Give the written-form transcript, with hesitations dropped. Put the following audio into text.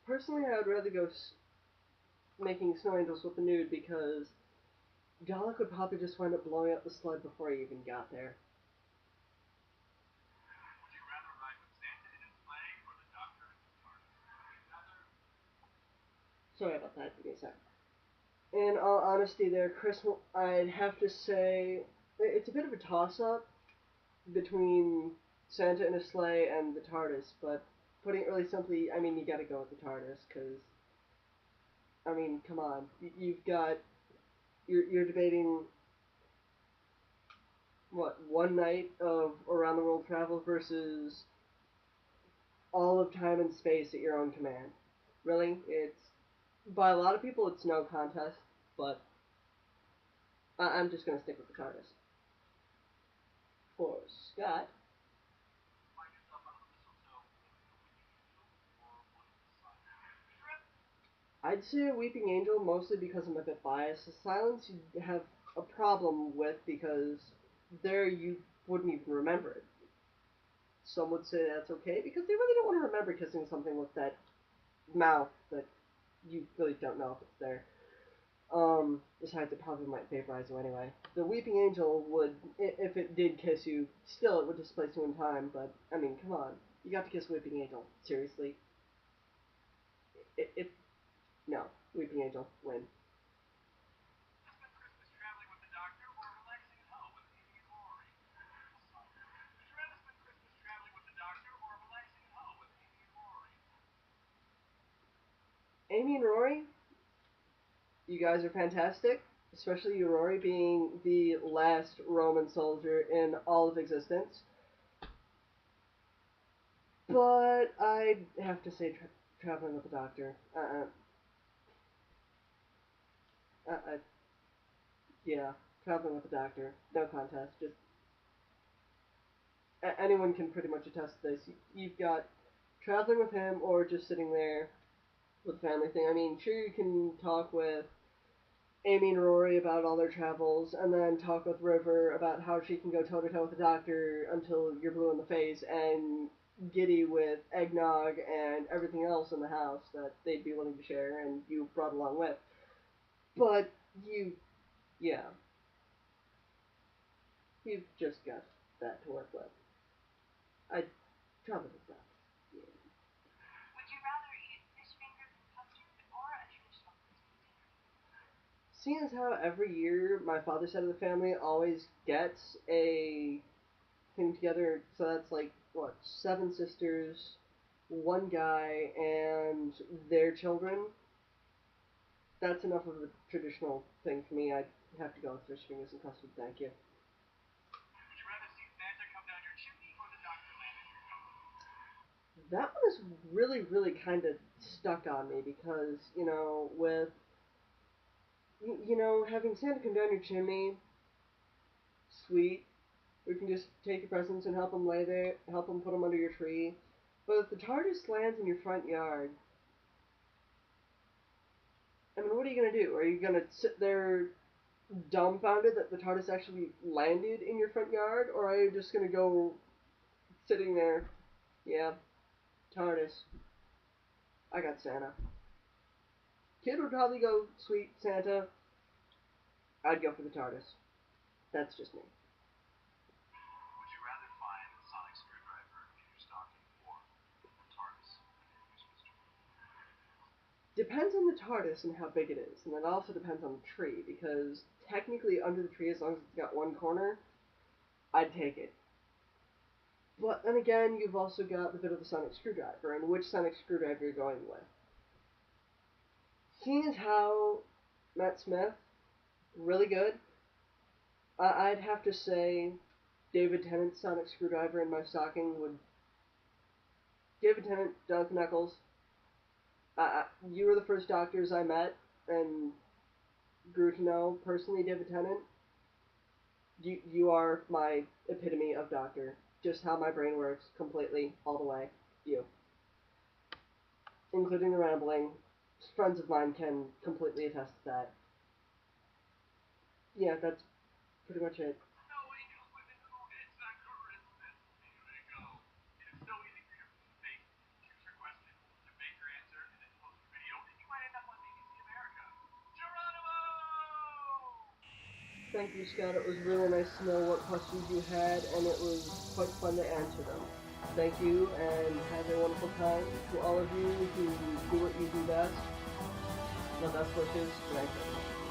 Personally, I would rather go making snow angels with the nude because Dalek would probably just wind up blowing up the sled before I even got there. Sorry about that. Give me a sec. In all honesty, there, Chris, I'd have to say it's a bit of a toss-up between Santa in a sleigh and the TARDIS, but putting it really simply, I mean, you gotta go with the TARDIS, because, I mean, come on. You've got, you're debating, what, one night of around the world travel versus all of time and space at your own command. Really? It's, by a lot of people, it's no contest, but I'm just gonna stick with the TARDIS. For Scott, I'd say Weeping Angel mostly because I'm a bit biased. The Silence you have a problem with because there you wouldn't even remember it. Some would say that's okay because they really don't want to remember kissing something with that mouth that you really don't know if it's there. Besides, it probably might vaporize you anyway. The Weeping Angel would, if it did kiss you, still it would displace you in time. But I mean, come on, you got to kiss Weeping Angel. Seriously, it no, Weeping Angel win. Amy and Rory, you guys are fantastic, especially you, Rory, being the last Roman soldier in all of existence. But I'd have to say traveling with the Doctor. Yeah, traveling with the Doctor. No contest. Just anyone can pretty much attest to this. You've got traveling with him or just sitting there with the family thing. I mean, sure you can talk with Amy and Rory about all their travels, and then talk with River about how she can go toe to toe with the Doctor until you're blue in the face, and Giddy with eggnog and everything else in the house that they'd be willing to share and you brought along with. But yeah, you've just got that to work with. I travel with that. Yeah. Seeing as how every year my father's side of the family always gets a thing together, so that's like what, seven sisters, one guy, and their children. That's enough of a traditional thing for me. I'd have to go with fish fingers and custard. Thank you. That one is really, really kind of stuck on me because with having Santa come down your chimney, sweet. We can just take your presents and help them lay there, help them put them under your tree. But if the TARDIS lands in your front yard, I mean, what are you gonna do? Are you gonna sit there dumbfounded that the TARDIS actually landed in your front yard, or are you just gonna go sitting there? Yeah, TARDIS. I got Santa. Kid would probably go, sweet Santa. I'd go for the TARDIS. That's just me. Depends on the TARDIS and how big it is, and that also depends on the tree, because technically under the tree, as long as it's got one corner, I'd take it. But then again, you've also got the bit of the sonic screwdriver, and which sonic screwdriver you're going with. Seeing as how Matt Smith, really good, I'd have to say David Tennant's sonic screwdriver in my stocking would. David Tennant, Jonathan Eccles, you were the first doctors I met and grew to know personally. David Tennant, you are my epitome of doctor. Just how my brain works completely, all the way. You. Including the rambling. Friends of mine can completely attest to that. Yeah, that's pretty much it. Thank you, Scott. It was really nice to know what questions you had, and it was quite fun to answer them. Thank you, and have a wonderful time. To all of you who do what you do best, my best wishes, and I